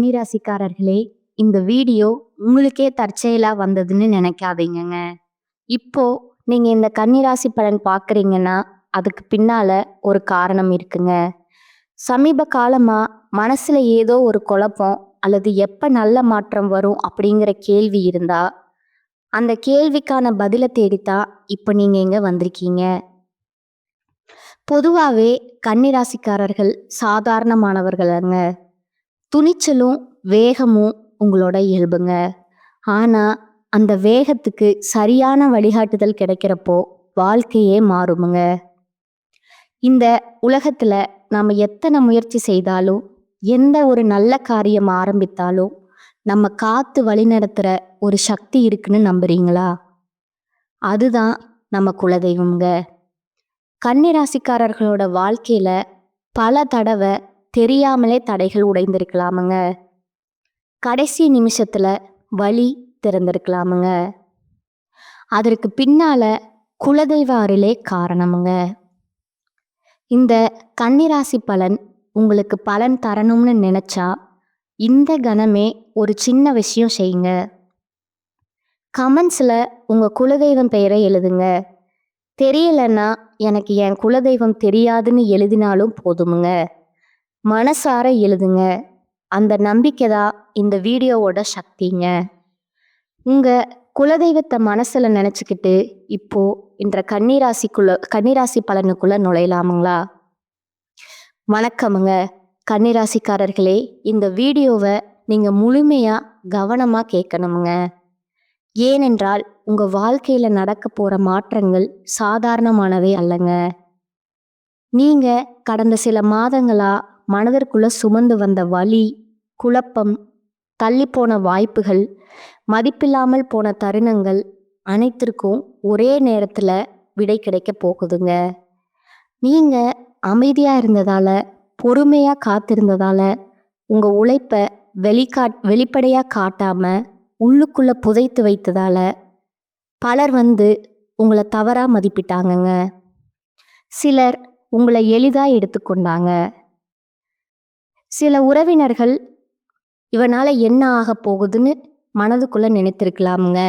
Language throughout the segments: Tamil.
கன்னிராசிக்காரர்களே, இந்த வீடியோ உங்களுக்கே தற்செயலா வந்ததுன்னு நினைக்காதீங்கங்க. இப்போ நீங்க இந்த கன்னிராசி பலன் பார்க்குறீங்கன்னா, அதுக்கு பின்னால ஒரு காரணம் இருக்குங்க. சமீப காலமா மனசுல ஏதோ ஒரு குழப்பம் அல்லது எப்ப நல்ல மாற்றம் வரும் அப்படிங்கிற கேள்வி இருந்தா, அந்த கேள்விக்கான பதில தேடித்தான் இப்ப நீங்க இங்க வந்திருக்கீங்க. பொதுவாவே கன்னிராசிக்காரர்கள் சாதாரணமானவர்கள்ங்க. துணிச்சலும் வேகமும் உங்களோட இயல்புங்க. ஆனா அந்த வேகத்துக்கு சரியான வழிகாட்டுதல் கிடைக்கிறப்போ வாழ்க்கையே மாறுமுங்க. இந்த உலகத்துல நாம எத்தனை முயற்சி செய்தாலும், எந்த ஒரு நல்ல காரியம் ஆரம்பித்தாலும் நம்ம காத்து வழிநடத்துற ஒரு சக்தி இருக்குன்னு நம்புறீங்களா? அதுதான் நம்ம குலதெய்வம்ங்க. கன்னிராசிக்காரர்களோட வாழ்க்கையில பல தடவை தெரியாமலே தடைகள் உடைந்திருக்கலாமுங்க. கடைசி நிமிஷத்துல வழி திறந்திருக்கலாமுங்க. அதற்கு பின்னால குலதெய்வ அருளே காரணமுங்க. இந்த கன்னிராசி பலன் உங்களுக்கு பலன் தரணும்னு நினைச்சா இந்த கணமே ஒரு சின்ன விஷயம் செய்யுங்க. கமெண்ட்ஸ்ல உங்க குலதெய்வம் பெயரை எழுதுங்க. தெரியலன்னா எனக்கு என் குலதெய்வம் தெரியாதுன்னு எழுதினாலும் போதுமுங்க. மனசார எழுதுங்க. அந்த நம்பிக்கை தான் இந்த வீடியோவோட சக்திங்க. உங்க குலதெய்வத்தை மனசுல நினைச்சுக்கிட்டு இப்போ இன்ற கன்னிராசி பலனுக்குள்ள நுழையலாமுங்களா? வணக்கமுங்க கன்னிராசிக்காரர்களே. இந்த வீடியோவை நீங்க முழுமையா கவனமா கேட்கணுமுங்க. ஏனென்றால் உங்க வாழ்க்கையில நடக்க போற மாற்றங்கள் சாதாரணமானவே அல்லங்க. நீங்க கடந்த சில மாதங்களா மனதிற்குள்ள சுமந்து வந்த வலி, குழப்பம், தள்ளிப்போன வாய்ப்புகள், மதிப்பில்லாமல் போன தருணங்கள் அனைத்திற்கும் ஒரே நேரத்துல விடை கிடைக்க போகுதுங்க. நீங்க அமைதியா இருந்ததால, பொறுமையா காத்திருந்ததால, உங்க உழைப்ப வெளிப்படையா காட்டாம உள்ளுக்குள்ள புதைத்து வைத்ததால பலர் வந்து உங்களை தவறா மதிப்பிட்டாங்கங்க. சிலர் உங்களை எளிதா எடுத்துக்கொண்டாங்க. சில உறவினர்கள் இவனால என்ன ஆக போகுதுன்னு மனதுக்குள்ள நினைத்திருக்கலாமுங்க.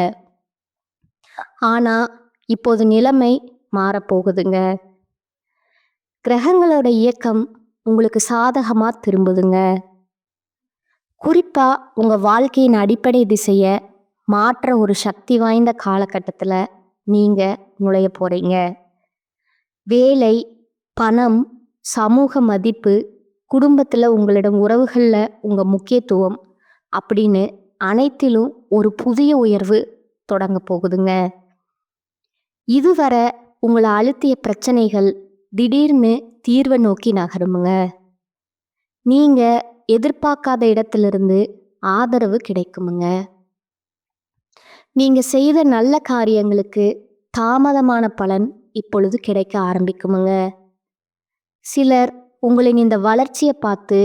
ஆனா இப்போது நிலைமை மாறப்போகுதுங்க. கிரகங்களோட இயக்கம் உங்களுக்கு சாதகமா திரும்புதுங்க. குறிப்பா உங்க வாழ்க்கையின் அடிப்படை திசைய மாற்ற ஒரு சக்தி வாய்ந்த காலகட்டத்துல நீங்க நுழைய போறீங்க. வேலை, பணம், சமூக மதிப்பு, குடும்பத்துல உங்களிடம் உறவுகள்ல உங்க முக்கியத்துவம் அப்படின்னு அனைத்திலும் ஒரு புதிய உயர்வு தொடங்க போகுதுங்க. இதுவரை உங்களை அழுத்திய பிரச்சனைகள் திடீர்னு தீர்வை நோக்கி நகருமுங்க. நீங்க எதிர்பார்க்காத இடத்திலிருந்து ஆதரவு கிடைக்குமுங்க. நீங்க செய்த நல்ல காரியங்களுக்கு தாமதமான பலன் இப்பொழுது கிடைக்க ஆரம்பிக்குமுங்க. சிலர் உங்களின் இந்த வளர்ச்சியை பார்த்து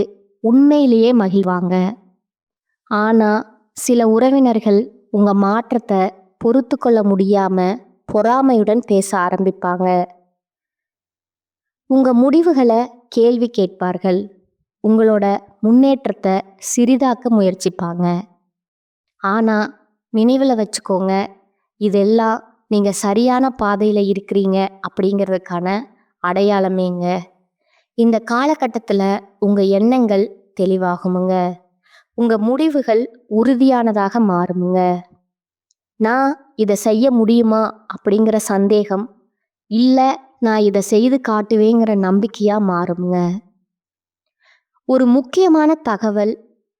உண்மையிலேயே மகிழ்வாங்க. ஆனா சில உறவினர்கள் உங்க மாற்றத்தை பொறுத்து கொள்ள முடியாம பொறாமையுடன் பேச ஆரம்பிப்பாங்க. உங்க முடிவுகளை கேள்வி கேட்பார்கள். உங்களோட முன்னேற்றத்தை சிறிதாக்க முயற்சிப்பாங்க. ஆனா நினைவுல வச்சுக்கோங்க, இதெல்லாம் நீங்க சரியான பாதையில இருக்கிறீங்க அப்படிங்கிறதுக்கான அடையாளமேங்க. இந்த காலகட்டத்துல உங்க எண்ணங்கள் தெளிவாகுமுங்க. உங்க முடிவுகள் உறுதியானதாக மாறுமுங்க. நான் இதை செய்ய முடியுமா அப்படிங்கிற சந்தேகம் இல்ல, நான் இதை செய்து காட்டுவேங்கிற நம்பிக்கையா மாறுமுங்க. ஒரு முக்கியமான தகவல்,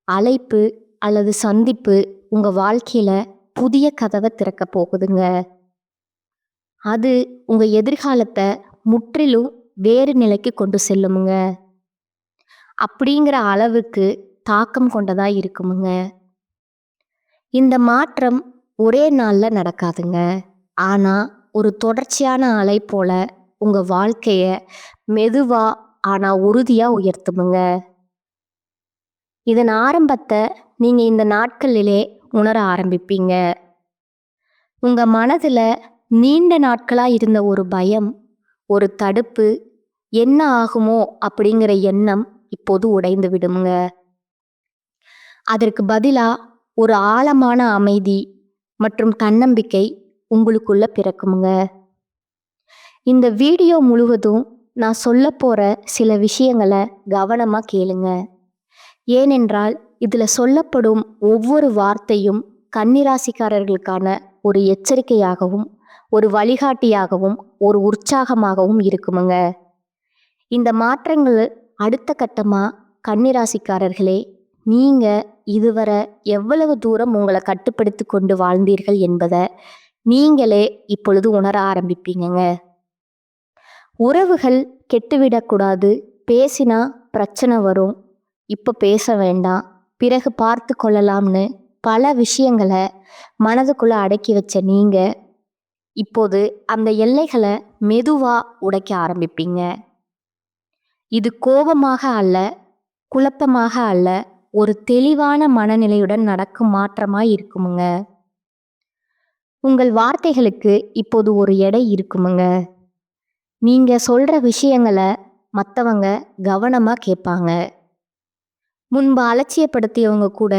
அழைப்பு அல்லது சந்திப்பு உங்க வாழ்க்கையில புதிய கதவை திறக்க போகுதுங்க. அது உங்க எதிர்காலத்தை முற்றிலும் வேறு நிலைக்கு கொண்டு செல்லுமுங்க. அப்படிங்கிற அளவுக்கு தாக்கம் கொண்டதா இருக்குமுங்க. இந்த மாற்றம் ஒரே நாள்ல நடக்காதுங்க. ஆனா ஒரு தொடர்ச்சியான அலை போல உங்க வாழ்க்கைய மெதுவா ஆனா உறுதியா உயர்த்துமுங்க. இதன் ஆரம்பத்தை நீங்க இந்த நாட்களிலே உணர ஆரம்பிப்பீங்க. உங்க மனதுல நீண்ட நாட்களா இருந்த ஒரு பயம், ஒரு தடுப்பு, என்ன ஆகுமோ அப்படிங்கிற எண்ணம் இப்போது உடைந்து விடுமுங்க. அதற்கு பதிலா ஒரு ஆழமான அமைதி மற்றும் தன்னம்பிக்கை உங்களுக்குள்ள பிறக்குமுங்க. இந்த வீடியோ முழுவதும் நான் சொல்லப் போற சில விஷயங்களை கவனமா கேளுங்க. ஏனென்றால் இதுல சொல்லப்படும் ஒவ்வொரு வார்த்தையும் கன்னிராசிக்காரர்களுக்கான ஒரு எச்சரிக்கையாகவும், ஒரு வழிகாட்டியாகவும், ஒரு உற்சாகமாகவும் இருக்குமுங்க. இந்த மாற்றங்கள் அடுத்த கட்டமா கன்னிராசிக்காரர்களே, நீங்க இதுவரை எவ்வளவு தூரம் உங்களை கட்டுப்படுத்தி கொண்டு வாழ்ந்தீர்கள் என்பதை நீங்களே இப்பொழுது உணர ஆரம்பிப்பீங்கங்க. உறவுகள் கெட்டுவிடக்கூடாது, பேசினா பிரச்சனை வரும், இப்போ பேச வேண்டாம், பிறகு பார்த்து கொள்ளலாம்னு பல விஷயங்களை மனதுக்குள்ள அடக்கி வச்ச நீங்க இப்போது அந்த எல்லைகளை மெதுவா உடைக்க ஆரம்பிப்பீங்க. இது கோபமாக அல்ல, குழப்பமாக அல்ல, ஒரு தெளிவான மனநிலையுடன் நடக்கும் மாற்றமாய் இருக்குமுங்க. உங்கள் வார்த்தைகளுக்கு இப்போது ஒரு எடை இருக்குமுங்க. நீங்க சொல்ற விஷயங்களை மற்றவங்க கவனமா கேட்பாங்க. முன்பு அலட்சியப்படுத்தியவங்க கூட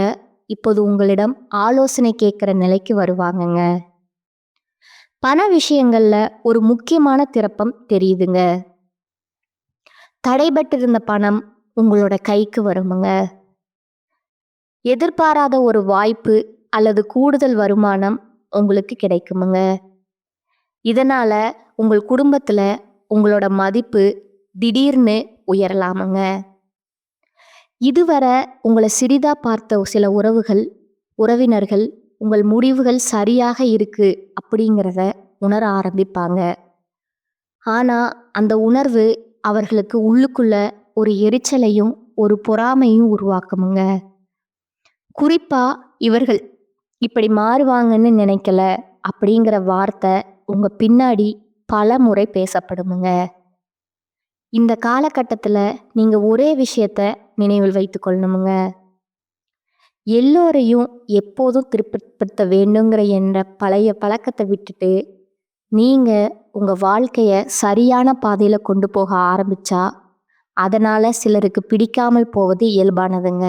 இப்போது உங்களிடம் ஆலோசனை கேட்குற நிலைக்கு வருவாங்கங்க. பண விஷயங்கள்ல ஒரு முக்கியமான திருப்பம் தெரியுதுங்க. தடைபட்டிருந்த பணம் உங்களோட கைக்கு வருமுங்க. எதிர்பாராத ஒரு வாய்ப்பு அல்லது கூடுதல் வருமானம் உங்களுக்கு கிடைக்குமுங்க. இதனால உங்கள் குடும்பத்துல உங்களோட மதிப்பு திடீர்னு உயரலாமுங்க. இதுவரை உங்களை சிறிதா பார்த்த சில உறவினர்கள் உங்கள் முடிவுகள் சரியாக இருக்கு அப்படிங்கிறத உணர ஆரம்பிப்பாங்க. ஆனா அந்த உணர்வு அவர்களுக்கு உள்ளுக்குள்ள ஒரு எரிச்சலையும் ஒரு பொறாமையும் உருவாக்குமுங்க. குறிப்பா இவர்கள் இப்படி மாறுவாங்கன்னு நினைக்கல அப்படிங்கிற வார்த்தை உங்க பின்னாடி பல முறை பேசப்படுமுங்க. இந்த காலகட்டத்தில் நீங்க ஒரே விஷயத்த நினைவில் வைத்து கொள்ளணுமுங்க. எல்லோரையும் எப்போதும் திருப்திப்படுத்த வேண்டுங்கிற என்ற பழைய பழக்கத்தை விட்டுட்டு நீங்க உங்க வாழ்க்கைய சரியான பாதையில கொண்டு போக ஆரம்பிச்சா அதனால சிலருக்கு பிடிக்காமல் போவது இயல்பானதுங்க.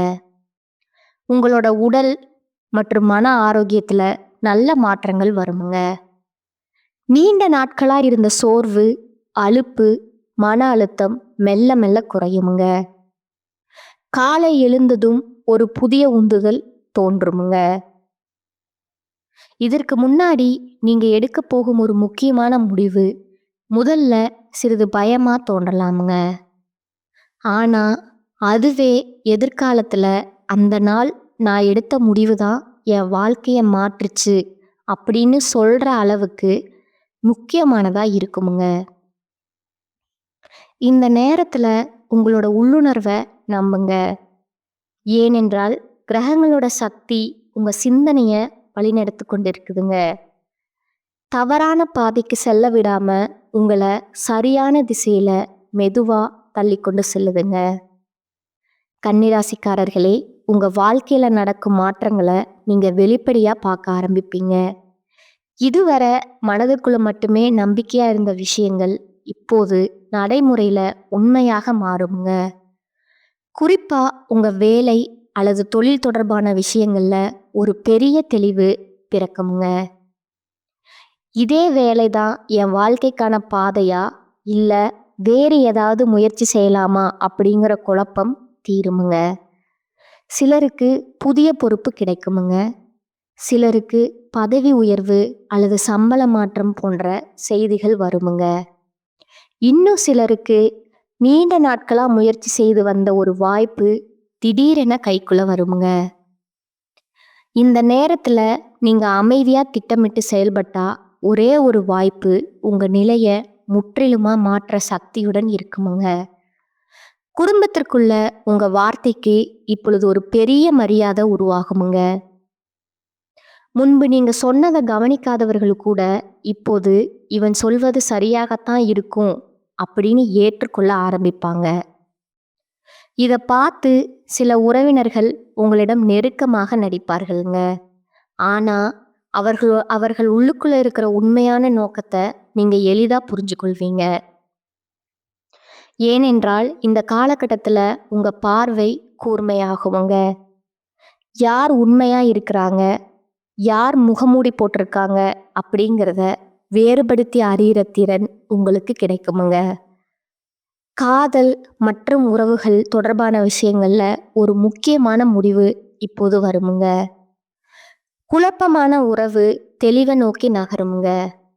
உங்களோட உடல் மற்றும் மன ஆரோக்கியத்துல நல்ல மாற்றங்கள் வருமுங்க. நீண்ட நாட்களா இருந்த சோர்வு, அலுப்பு, மன அழுத்தம் மெல்ல மெல்ல குறையுமுங்க. காலை எழுந்ததும் ஒரு புதிய உந்துதல் தோன்றுமுங்க. இதற்கு முன்னாடி நீங்க எடுக்க போகும் ஒரு முக்கியமான முடிவு முதல்ல சிறிது பயமா தோன்றலாமுங்க. ஆனா அதுவே எதிர்காலத்துல அந்த நாள் நான் எடுத்த முடிவு தான் என் வாழ்க்கையை மாற்றுச்சு அப்படின்னு சொல்ற அளவுக்கு முக்கியமானதா இருக்குமுங்க. இந்த நேரத்துல உங்களோட உள்ளுணர்வை நம்புங்க. ஏனென்றால் கிரகங்களோட சக்தி உங்க சிந்தனைய வழிநடத்தி கொண்டிருக்குதுங்க. தவறான பாதைக்கு செல்ல விடாம உங்களை சரியான திசையில மெதுவா தள்ளி கொண்டு செல்லுதுங்க. கன்னிராசிக்காரர்களே, உங்க வாழ்க்கையில நடக்கும் மாற்றங்களை நீங்க வெளிப்படையா பார்க்க ஆரம்பிப்பீங்க. இதுவரை மனதுக்குள்ள மட்டுமே நம்பிக்கையா இருந்த விஷயங்கள் இப்போது நடைமுறையில உண்மையாக மாறுங்க. குறிப்பா உங்க வேலை அல்லது தொழில் தொடர்பான விஷயங்கள்ல ஒரு பெரிய தெளிவு பிறக்குங்க. இதே வேலைதான் என் வாழ்க்கைக்கான பாதையா இல்ல வேறு ஏதாவது முயற்சி செய்யலாமா அப்படிங்கிற குழப்பம் தீருமுங்க. சிலருக்கு புதிய பொறுப்பு கிடைக்குமுங்க. சிலருக்கு பதவி உயர்வு அல்லது சம்பள மாற்றம் போன்ற செய்திகள் வருமுங்க. இன்னும் சிலருக்கு நீண்ட நாட்களா முயற்சி செய்து வந்த ஒரு வாய்ப்பு திடீரென கைக்குள்ள வருமுங்க. இந்த நேரத்துல நீங்க அமைதியா திட்டமிட்டு செயல்பட்டா ஒரே ஒரு வாய்ப்பு உங்க நிலைய முற்றிலுமா மாற்ற சக்தியுடன் இருக்குமுங்க. குடும்பத்திற்குள்ள உங்க வார்த்தைக்கு இப்பொழுது ஒரு பெரிய மரியாதை உருவாகுமுங்க. முன்பு நீங்க சொன்னதை கவனிக்காதவர்கள் கூட இப்போது இவன் சொல்வது சரியாகத்தான் இருக்கும் அப்படின்னு ஏற்றுக்கொள்ள ஆரம்பிப்பாங்க. இதை பார்த்து சில உறவினர்கள் உங்களிடம் நெருக்கமாக நடிப்பார்களுங்க. ஆனா அவர்கள் உள்ளுக்குள்ள இருக்கிற உண்மையான நோக்கத்தை நீங்க எளிதா புரிஞ்சு கொள்வீங்க. ஏனென்றால் இந்த காலகட்டத்துல உங்க பார்வை கூர்மையாகுங்க. யார் உண்மையா இருக்கிறாங்க, யார் முகமூடி போட்டிருக்காங்க அப்படிங்கிறத வேறுபடுத்தி அறியிற திறன் உங்களுக்கு கிடைக்குமுங்க. காதல் மற்றும் உறவுகள் தொடர்பான விஷயங்கள்ல ஒரு முக்கியமான முடிவு இப்போது வருமுங்க. குழப்பமான உறவு தெளிவை நோக்கி நகருமுங்க,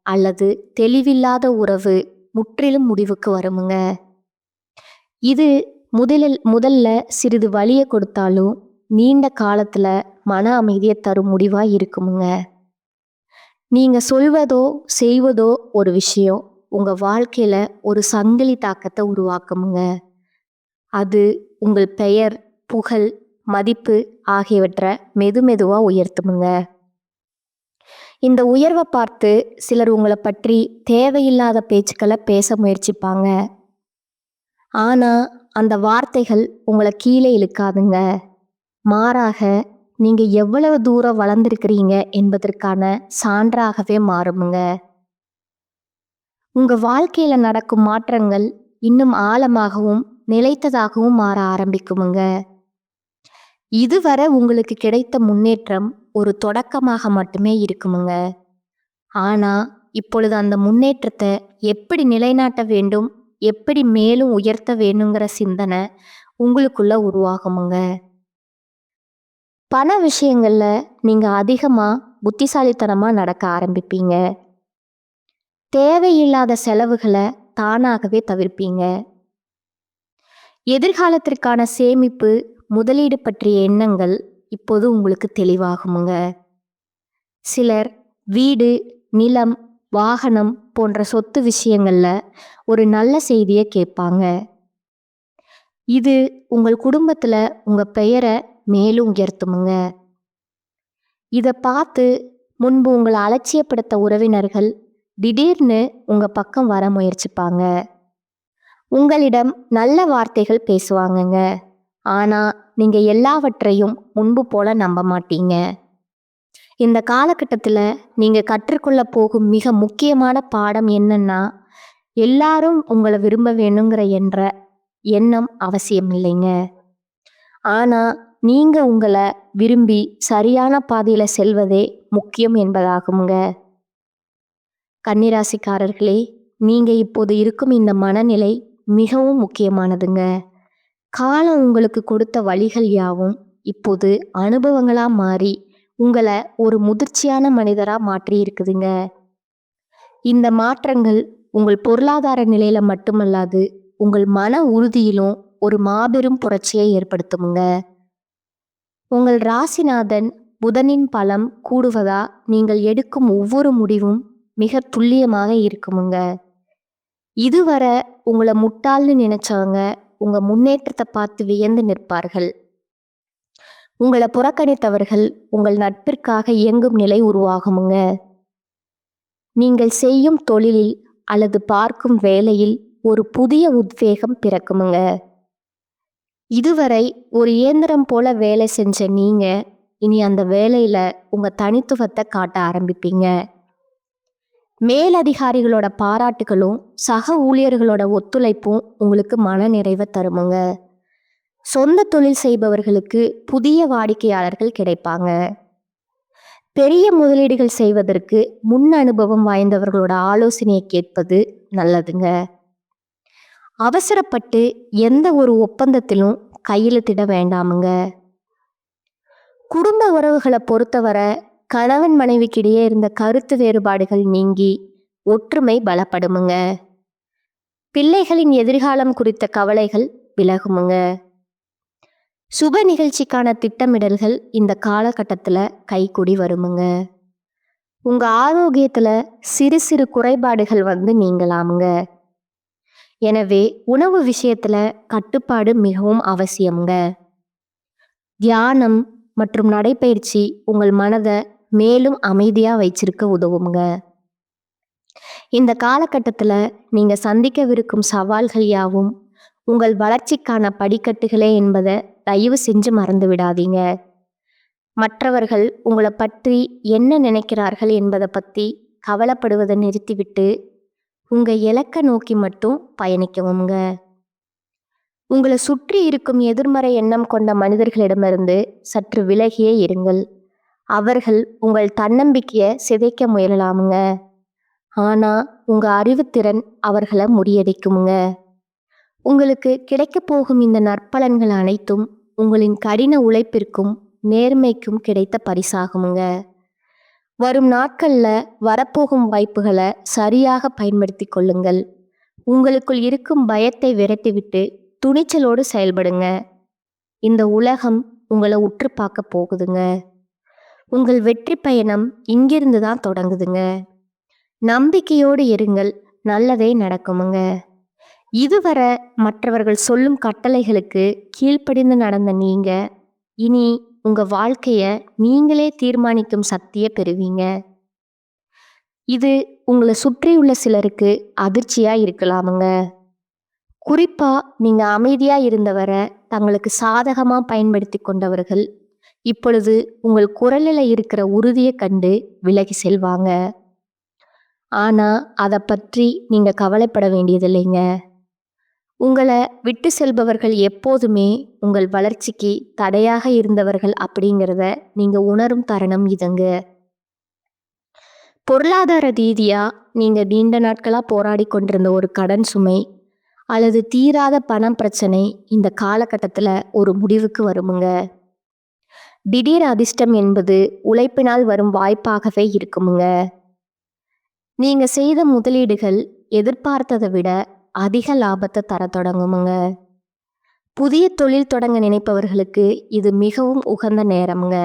அல்லது தெளிவில்லாத உறவு முற்றிலும் முடிவுக்கு வருமுங்க. இது முதல்ல சிறிது வலியை கொடுத்தாலும் நீண்ட காலத்துல மன அமைதியை தரும் முடிவா இருக்குமுங்க. நீங்க சொல்வதோ செய்வதோ ஒரு விஷயம் உங்க வாழ்க்கையில ஒரு சங்கிலி தாக்கத்தை உருவாக்குமுங்க. அது உங்கள் பெயர், புகழ், மதிப்பு ஆகியவற்றை மெதுமெதுவா உயர்த்துமுங்க. இந்த உயர்வை பார்த்து சிலர் உங்களை பற்றி தேவையில்லாத பேச்சுக்களை பேச முயற்சிப்பாங்க. ஆனா அந்த வார்த்தைகள் உங்களை கீழே இழுக்காதுங்க. மாறாக நீங்க எவ்வளவு தூரம் வளர்ந்திருக்கிறீங்க என்பதற்கான சான்றாகவே மாறுமுங்க. உங்க வாழ்க்கையில நடக்கும் மாற்றங்கள் இன்னும் ஆழமாகவும் நிலைத்ததாகவும் மாற ஆரம்பிக்குமுங்க. இதுவரை உங்களுக்கு கிடைத்த முன்னேற்றம் ஒரு தொடக்கமாக மட்டுமே இருக்குமுங்க. ஆனா இப்பொழுது அந்த முன்னேற்றத்தை எப்படி நிலைநாட்ட வேண்டும், எப்படி மேலும் உயர்த்த வேணுங்கிற சிந்தனை உங்களுக்குள்ள உருவாகுமுங்க. பண விஷயங்கள்ல நீங்க அதிகமா புத்திசாலித்தனமா நடக்க ஆரம்பிப்பீங்க. தேவையில்லாத செலவுகளை தானாகவே தவிர்ப்பீங்க. எதிர்காலத்திற்கான சேமிப்பு, முதலீடு பற்றிய எண்ணங்கள் இப்போது உங்களுக்கு தெளிவாகுமுங்க. சிலர் வீடு, நிலம், வாகனம் போன்ற சொத்து விஷயங்கள்ல ஒரு நல்ல செய்தியை கேட்பாங்க. இது உங்கள் குடும்பத்துல உங்க பெயரை மேலும் உயர்த்துமுங்க. இதை பார்த்து முன்பு உங்களை அலட்சியப்படுத்த உறவினர்கள் திடீர்னு உங்க பக்கம் வர முயற்சிப்பாங்க. உங்களிடம் நல்ல வார்த்தைகள் பேசுவாங்கங்க. ஆனா நீங்க எல்லாவற்றையும் முன்பு போல நம்ப மாட்டீங்க. இந்த காலகட்டத்தில் நீங்க கற்றுக்கொள்ள போகும் மிக முக்கியமான பாடம் என்னன்னா, எல்லாரும் உங்களை விரும்ப வேணுங்கிற எண்ணம் அவசியம் இல்லைங்க. ஆனா நீங்க உங்களை விரும்பி சரியான பாதையில செல்வதே முக்கியம் என்பதாகுங்க. கன்னிராசிக்காரர்களே, நீங்க இப்போது இருக்கும் இந்த மனநிலை மிகவும் முக்கியமானதுங்க. காலம் உங்களுக்கு கொடுத்த வழிகள் யாவும் இப்போது அனுபவங்களா மாறி உங்களை ஒரு முதிர்ச்சியான மனிதரா மாற்றி இருக்குதுங்க. இந்த மாற்றங்கள் உங்கள் பொருளாதார நிலையில மட்டுமல்லாது உங்கள் மன உறுதியிலும் ஒரு மாபெரும் புரட்சியை ஏற்படுத்துமுங்க. உங்கள் ராசிநாதன் புதனின் பலம் கூடுவதா நீங்கள் எடுக்கும் ஒவ்வொரு முடிவும் மிக துல்லியமாக இருக்குமுங்க. இதுவரை உங்களை முட்டாள்னு நினைச்சவங்க உங்க முன்னேற்றத்தை பார்த்து வியந்து நிற்பார்கள். உங்களை புறக்கணித்தவர்கள் உங்கள் நட்பிற்காக இயங்கும் நிலை உருவாகுமுங்க. நீங்கள் செய்யும் தொழிலில் அல்லது பார்க்கும் வேலையில் ஒரு புதிய உத்வேகம் பிறக்குமுங்க. இதுவரை ஒரு இயந்திரம் போல வேலை செஞ்ச நீங்க இனி அந்த வேலையில உங்க தனித்துவத்தை காட்ட ஆரம்பிப்பீங்க. மேலதிகாரிகளோட பாராட்டுகளும் சக ஊழியர்களோட ஒத்துழைப்பும் உங்களுக்கு மன நிறைவை தருமுங்க. சொந்த தொழில் செய்பவர்களுக்கு புதிய வாடிக்கையாளர்கள் கிடைப்பாங்க. பெரிய முதலீடுகள் செய்வதற்கு முன் அனுபவம் வாய்ந்தவர்களோட ஆலோசனையை கேட்பது நல்லதுங்க. அவசரப்பட்டு எந்த ஒரு ஒப்பந்தத்திலும் கையெழுத்திட வேண்டாமுங்க. குடும்ப உறவுகளை பொறுத்தவரை கணவன் மனைவிக்கிடையே இருந்த கருத்து வேறுபாடுகள் நீங்கி ஒற்றுமை பலப்படுமுங்க. பிள்ளைகளின் எதிர்காலம் குறித்த கவலைகள் விலகுமுங்க. சுப நிகழ்ச்சிக்கான திட்டமிடல்கள் இந்த காலகட்டத்தில் கைகூடி வருமுங்க. உங்க ஆரோக்கியத்துல சிறு சிறு குறைபாடுகள் நீங்களாமுங்க. எனவே உணவு விஷயத்துல கட்டுப்பாடு மிகவும் அவசியம்ங்க. தியானம் மற்றும் நடைப்பயிற்சி உங்கள் மனதை மேலும் அமைதியா வச்சிருக்க உதவுங்க. இந்த காலகட்டத்தில் நீங்க சந்திக்கவிருக்கும் சவால்கள் யாவும் உங்கள் வளர்ச்சிக்கான படிக்கட்டுகளே என்பதை தயவு செஞ்சு மறந்து விடாதீங்க. மற்றவர்கள் உங்களை பற்றி என்ன நினைக்கிறார்கள் என்பதை பற்றி கவலைப்படுவதை நிறுத்திவிட்டு உங்க இலக்கை நோக்கி மட்டும் பயணிக்கவுங்க. உங்களை சுற்றி இருக்கும் எதிர்மறை எண்ணம் கொண்ட மனிதர்களிடமிருந்து சற்று விலகியே இருங்கள். அவர்கள் உங்கள் தன்னம்பிக்கையை சிதைக்க முயலலாமுங்க. ஆனா உங்க அறிவுத்திறன் அவர்களை முறியடிக்குமுங்க. உங்களுக்கு கிடைக்கப் போகும் இந்த நற்பலன்கள் அனைத்தும் உங்களின் கடின உழைப்பிற்கும் நேர்மைக்கும் கிடைத்த பரிசாகுமுங்க. வரும் நாட்கள்ல வரப்போகும் வாய்ப்புகளை சரியாக பயன்படுத்தி கொள்ளுங்கள். உங்களுக்குள் இருக்கும் பயத்தை விரட்டிவிட்டு துணிச்சலோடு செயல்படுங்க. இந்த உலகம் உங்களை உற்று பார்க்க போகுதுங்க. உங்கள் வெற்றி பயணம் இங்கிருந்து தான் தொடங்குதுங்க. நம்பிக்கையோடு இருங்கள், நல்லதே நடக்குமுங்க. இதுவரை மற்றவர்கள் சொல்லும் கட்டளைகளுக்கு கீழ்ப்படிந்து நடந்த நீங்க இனி உங்க வாழ்க்கைய நீங்களே தீர்மானிக்கும் சக்தியை பெறுவீங்க. இது உங்களை சுற்றியுள்ள சிலருக்கு அதிர்ச்சியா இருக்கலாமுங்க. குறிப்பா நீங்க அமைதியா இருந்தவரை தங்களுக்கு சாதகமா பயன்படுத்தி கொண்டவர்கள் இப்பொழுது உங்கள் குரலில் இருக்கிற உறுதியை கண்டு விலகி செல்வாங்க. ஆனா அதை பற்றி நீங்க கவலைப்பட வேண்டியதில்லைங்க. உங்களை விட்டு செல்பவர்கள் எப்போதுமே உங்கள் வளர்ச்சிக்கு தடையாக இருந்தவர்கள் அப்படிங்கிறத நீங்க உணரும் தருணம் இதுங்க. பொருளாதார ரீதியா நீங்க நீண்ட நாட்களா போராடி கொண்டிருந்த ஒரு கடன் சுமை அல்லது தீராத பணம் பிரச்சனை இந்த காலகட்டத்துல ஒரு முடிவுக்கு வருமுங்க. திடீர் அதிர்ஷ்டம் என்பது உழைப்பினால் வரும் வாய்ப்பாகவே இருக்குமுங்க. நீங்க செய்த முதலீடுகள் எதிர்பார்த்ததை விட அதிக லாபத்தை தர தொடங்குமுங்க. புதிய தொழில் தொடங்க நினைப்பவர்களுக்கு இது மிகவும் உகந்த நேரம்ங்க.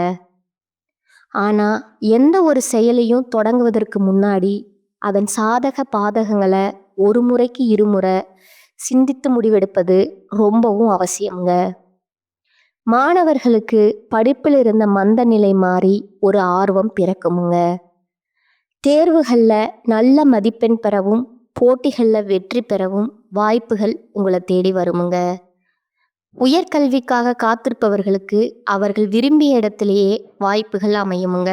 ஆனா எந்த ஒரு செயலையும் தொடங்குவதற்கு முன்னாடி அதன் சாதக பாதகங்களை ஒரு முறைக்கு இருமுறை சிந்தித்து முடிவெடுப்பது ரொம்பவும் அவசியம்ங்க. மாணவர்களுக்கு படிப்பில் இருந்த மந்த நிலை மாறி ஒரு ஆர்வம் பிறக்குமுங்க. தேர்வுகளில் நல்ல மதிப்பெண் பெறவும் போட்டிகளில் வெற்றி பெறவும் வாய்ப்புகள் உங்களை தேடி வருமுங்க. உயர்கல்விக்காக காத்திருப்பவர்களுக்கு அவர்கள் விரும்பிய இடத்திலேயே வாய்ப்புகள் அமையுமுங்க.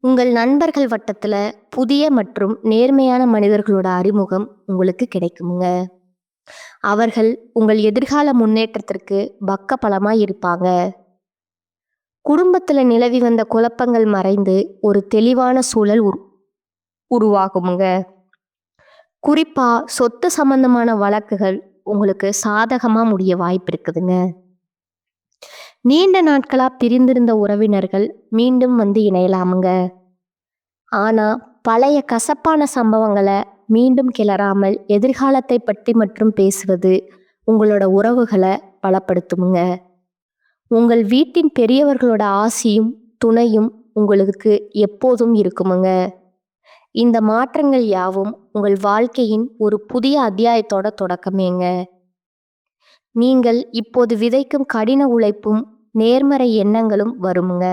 உங்கள் நண்பர்கள் வட்டத்தில் புதிய மற்றும் நேர்மையான மனிதர்களோட அறிமுகம் உங்களுக்கு கிடைக்குமுங்க. அவர்கள் உங்கள் எதிர்கால முன்னேற்றத்திற்கு பக்கபலமாய் இருப்பாங்க. குடும்பத்தில் நிலவி வந்த குழப்பங்கள் மறைந்து ஒரு தெளிவான சூழல் உருவாகுமுங்க. குறிப்பா சொத்து சம்பந்தமான வழக்குகள் உங்களுக்கு சாதகமா முடிய வாய்ப்பு இருக்குதுங்க. நீண்ட நாட்களா பிரிந்திருந்த உறவினர்கள் மீண்டும் வந்து இணையலாமுங்க. ஆனா பழைய கசப்பான சம்பவங்களை மீண்டும் கிளறாமல் எதிர்காலத்தை பற்றி மட்டும் பேசுவது உங்களோட உறவுகளை பலப்படுத்துமுங்க. உங்கள் வீட்டின் பெரியவர்களோட ஆசியும் துணையும் உங்களுக்கு எப்போதும் இருக்குமுங்க. இந்த மாற்றங்கள் யாவும் உங்கள் வாழ்க்கையின் ஒரு புதிய அத்தியாயத்தோட தொடக்கமேங்க. நீங்கள் இப்போது விதைக்கும் கடின உழைப்பும் நேர்மறை எண்ணங்களும் வருமுங்க.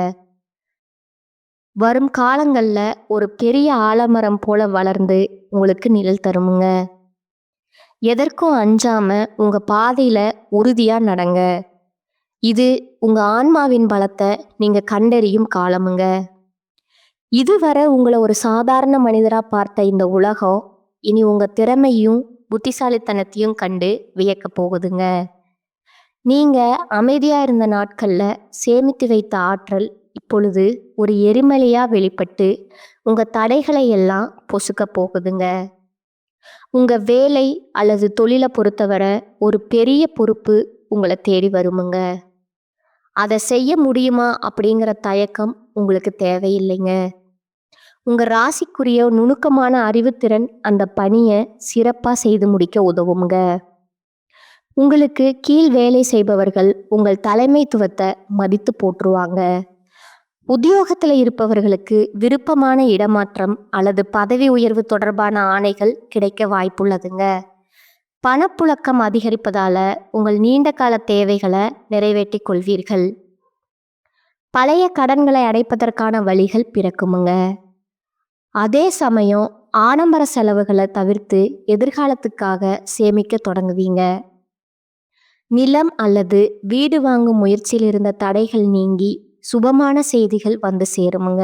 வரும் காலங்கள்ல ஒரு பெரிய ஆலமரம் போல வளர்ந்து உங்களுக்கு நிழல் தருமுங்க. எதற்கும் அஞ்சாம உங்க பாதையில உறுதியா நடங்க. இது உங்க ஆன்மாவின் பலத்தை நீங்க கண்டறியும் காலமுங்க. இதுவரை உங்களை ஒரு சாதாரண மனிதரா பார்த்த இந்த உலகம் இனி உங்க திறமையும் புத்திசாலித்தனத்தையும் கண்டு வியக்க போகுதுங்க. நீங்க அமைதியா இருந்த நாட்கள்ல சேமித்து வைத்த ஆற்றல் இப்பொழுது ஒரு எரிமலையா வெளிப்பட்டு உங்க தடைகளை எல்லாம் பொசுக்க போகுதுங்க. உங்க வேலை அல்லது தொழிலை பொறுத்தவரை ஒரு பெரிய பொறுப்பு உங்களை தேடி வருமுங்க. அதை செய்ய முடியுமா அப்படிங்கிற தயக்கம் உங்களுக்கு தேவையில்லைங்க. உங்க ராசிக்குரிய நுணுக்கமான அறிவுத்திறன் அந்த பணியை சிறப்பா செய்து முடிக்க உதவுங்க. உங்களுக்கு கீழ் வேலை செய்பவர்கள் உங்கள் தலைமைத்துவத்தை மதித்து போற்றுவாங்க. உத்தியோகத்தில் இருப்பவர்களுக்கு விருப்பமான இடமாற்றம் அல்லது பதவி உயர்வு தொடர்பான ஆணைகள் கிடைக்க வாய்ப்புள்ளதுங்க. பணப்புழக்கம் அதிகரிப்பதால உங்கள் நீண்ட கால தேவைகளை நிறைவேற்றிக் கொள்வீர்கள். பழைய கடன்களை அடைப்பதற்கான வழிகள் பிறக்குமுங்க. அதே சமயம் ஆடம்பர செலவுகளை தவிர்த்து எதிர்காலத்துக்காக சேமிக்க தொடங்குவீங்க. நிலம் அல்லது வீடு வாங்கும் முயற்சியில் இருந்த தடைகள் நீங்கி சுபமான செய்திகள் வந்து சேருமுங்க.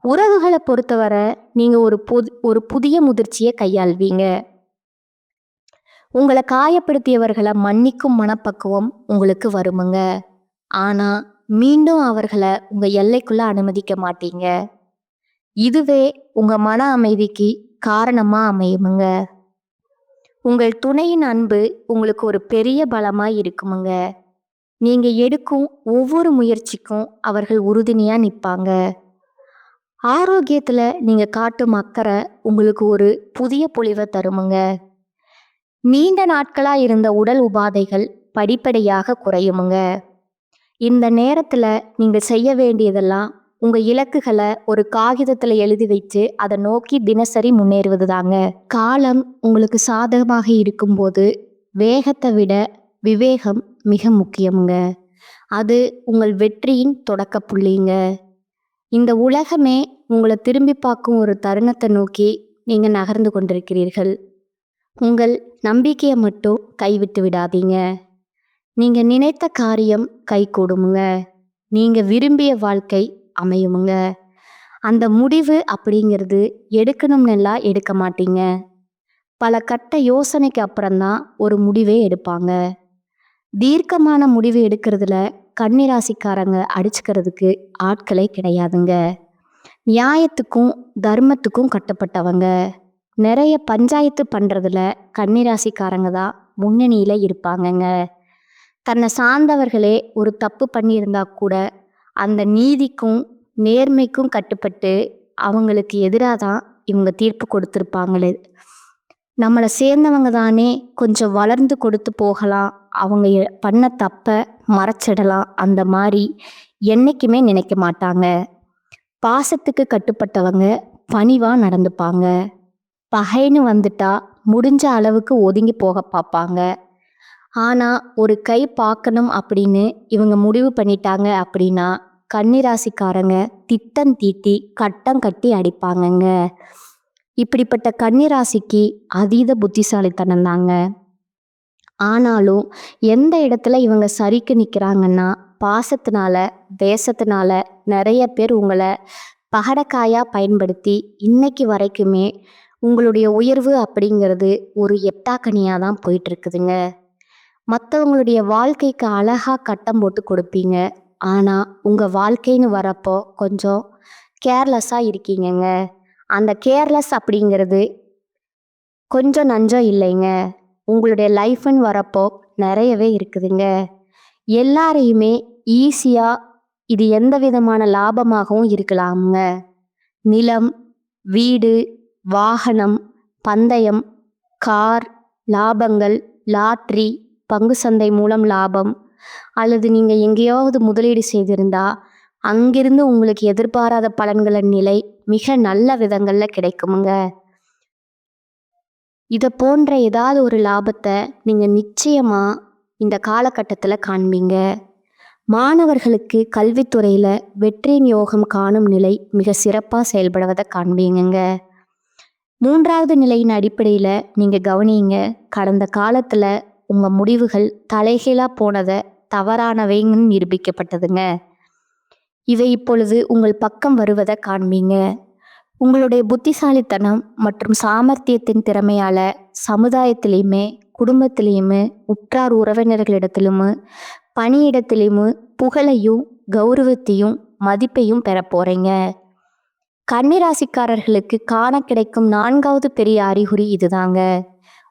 உறவுகளை பொறுத்தவரை நீங்க ஒரு புதிய முதிர்ச்சியை கையாள்வீங்க. உங்களை காயப்படுத்தியவர்களை மன்னிக்கும் மனப்பக்குவம் உங்களுக்கு வருமுங்க. ஆனா மீண்டும் அவர்களை உங்க எல்லைக்குள்ள அனுமதிக்க மாட்டீங்க. இதுவே உங்க மன அமைதிக்கு காரணமா அமையுமுங்க. உங்கள் துணையின் அன்பு உங்களுக்கு ஒரு பெரிய பலமா இருக்குமுங்க. நீங்க எடுக்கும் ஒவ்வொரு முயற்சிக்கும் அவர்கள் உறுதுணையா நிற்பாங்க. ஆரோக்கியத்துல நீங்க காட்டும் அக்கறை உங்களுக்கு ஒரு புதிய பொலிவை தருமுங்க. நீண்ட நாட்களா இருந்த உடல் உபாதைகள் படிப்படியாக குறையுமுங்க. இந்த நேரத்துல நீங்க செய்ய வேண்டியதெல்லாம் உங்க இலக்குகளை ஒரு காகிதத்துல எழுதி வச்சு அதை நோக்கி தினசரி முன்னேறுவது தாங்க. காலம் உங்களுக்கு சாதகமாக இருக்கும்போது வேகத்தை விட விவேகம் மிக முக்கியமுங்க. அது உங்கள் வெற்றியின் தொடக்க புள்ளிங்க. இந்த உலகமே உங்களை திரும்பி பார்க்கும் ஒரு தருணத்தை நோக்கி நீங்க நகர்ந்து கொண்டிருக்கிறீர்கள். உங்கள் நம்பிக்கையை மட்டும் கைவிட்டு விடாதீங்க. நீங்க நினைத்த காரியம் கைகூடுமுங்க. நீங்க விரும்பிய வாழ்க்கை அமையுமுங்க. அந்த முடிவு அப்படிங்கிறது எடுக்கணும்னுலாம் எடுக்க மாட்டீங்க. பல கட்ட யோசனைக்கு அப்புறம்தான் ஒரு முடிவே எடுப்பாங்க. தீர்க்கமான முடிவு எடுக்கிறதுல கன்னிராசிக்காரங்க அடிச்சுக்கிறதுக்கு ஆட்களே கிடையாதுங்க. நியாயத்துக்கும் தர்மத்துக்கும் கட்டுப்பட்டவங்க. நிறைய பஞ்சாயத்து பண்ணுறதுல கன்னிராசிக்காரங்க தான் முன்னணியில் இருப்பாங்கங்க. தன்னை சார்ந்தவர்களே ஒரு தப்பு பண்ணியிருந்தா கூட அந்த நீதிக்கும் நேர்மைக்கும் கட்டுப்பட்டு அவங்களுக்கு எதிராக தான் இவங்க தீர்ப்பு கொடுத்துருப்பாங்களே. நம்மளை சேர்ந்தவங்க தானே கொஞ்சம் வளர்ந்து கொடுத்து போகலாம், அவங்க பண்ண தப்பை மறைச்சிடலாம், அந்த மாதிரி என்றைக்குமே நினைக்க மாட்டாங்க. பாசத்துக்கு கட்டுப்பட்டவங்க பணிவாக நடந்துப்பாங்க. பகைன்னு வந்துட்டா முடிஞ்ச அளவுக்கு ஒதுங்கி போக பார்ப்பாங்க. ஆனால் ஒரு கை பார்க்கணும் அப்படின்னு இவங்க முடிவு பண்ணிட்டாங்க அப்படின்னா கன்னிராசிக்காரங்க திட்டம் தீட்டி கட்டம் கட்டி அடிப்பாங்கங்க. இப்படிப்பட்ட கன்னிராசிக்கு அதீத புத்திசாலித்தனம் தாங்க. ஆனாலும் எந்த இடத்துல இவங்க சரிக்கு நிற்கிறாங்கன்னா பாசத்தினால தேசத்தினால நிறைய பேர் உங்களை பகடக்காயாக பயன்படுத்தி இன்னைக்கு வரைக்குமே உங்களுடைய உயர்வு அப்படிங்கிறது ஒரு எட்டாக்கனியாக தான் போயிட்டுருக்குதுங்க. மற்றவங்களுடைய வாழ்க்கைக்கு அழகாக கட்டம் போட்டு கொடுப்பீங்க. ஆனால் உங்கள் வாழ்க்கைன்னு வரப்போ கொஞ்சம் கேர்லெஸ்ஸாக இருக்கீங்கங்க. அந்த கேர்லெஸ் அப்படிங்கிறது கொஞ்சம் நஞ்சம் இல்லைங்க. உங்களுடைய லைஃப்னு வரப்போ நிறையவே இருக்குதுங்க. எல்லாரையுமே ஈஸியாக இது எந்த விதமான லாபமாகவும் இருக்கலாமுங்க. நிலம், வீடு, வாகனம், பந்தயம், கார், லாபங்கள், லாட்ரி, பங்கு சந்தை மூலம் லாபம், அல்லது நீங்கள் எங்கேயாவது முதலீடு செய்திருந்தா அங்கிருந்து உங்களுக்கு எதிர்பாராத பலன்களின் நிலை மிக நல்ல விதங்களில் கிடைக்குமுங்க. இதை போன்ற ஏதாவது ஒரு லாபத்தை நீங்கள் நிச்சயமாக இந்த காலகட்டத்தில் காண்பீங்க. மாணவர்களுக்கு கல்வித்துறையில் வெற்றியின் யோகம் காணும் நிலை மிக சிறப்பாக செயல்படுவதை காண்பீங்க. 3வது நிலையின் அடிப்படையில் நீங்கள் கவனிங்க. கடந்த காலத்தில் உங்கள் முடிவுகள் தலைகீழாக போனதை தவறானவைங்கன்னு நிரூபிக்கப்பட்டதுங்க. இவை இப்பொழுது உங்கள் பக்கம் வருவதை காண்பீங்க. உங்களுடைய புத்திசாலித்தனம் மற்றும் சாமர்த்தியத்தின் திறமையால் சமுதாயத்திலையுமே குடும்பத்திலையுமே உற்றார் உறவினர்களிடத்திலுமே பணியிடத்திலையுமே புகழையும் கௌரவத்தையும் மதிப்பையும் பெற போகிறீங்க. கன்னிராசிக்காரர்களுக்கு காண கிடைக்கும் 4வது பெரிய அறிகுறி இதுதாங்க.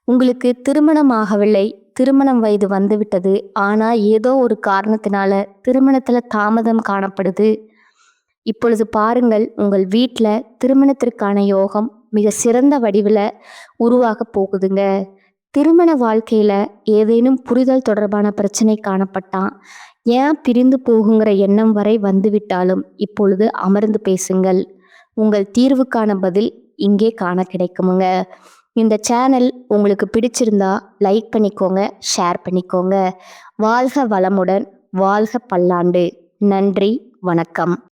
உங்களுக்கு திருமணம் ஆகவில்லை, திருமணம் வயது வந்துவிட்டது, ஆனால் ஏதோ ஒரு காரணத்தினால திருமணத்தில் தாமதம் காணப்படுது. இப்பொழுது பாருங்கள், உங்கள் வீட்டில் திருமணத்திற்கான யோகம் மிக சிறந்த வடிவில் உருவாக போகுதுங்க. திருமண வாழ்க்கையில் ஏதேனும் புரிதல் தொடர்பான பிரச்சனை காணப்பட்டால் ஏன் பிரிந்து போகுங்கிற எண்ணம் வரை வந்துவிட்டாலும் இப்பொழுது அமர்ந்து பேசுங்கள். உங்கள் தீர்வுக்கான பதில் இங்கே காண கிடைக்குமுங்க. இந்த சேனல் உங்களுக்கு பிடிச்சிருந்தா லைக் பண்ணிக்கோங்க, ஷேர் பண்ணிக்கோங்க. வாழ்க வளமுடன், வாழ்க பல்லாண்டு. நன்றி, வணக்கம்.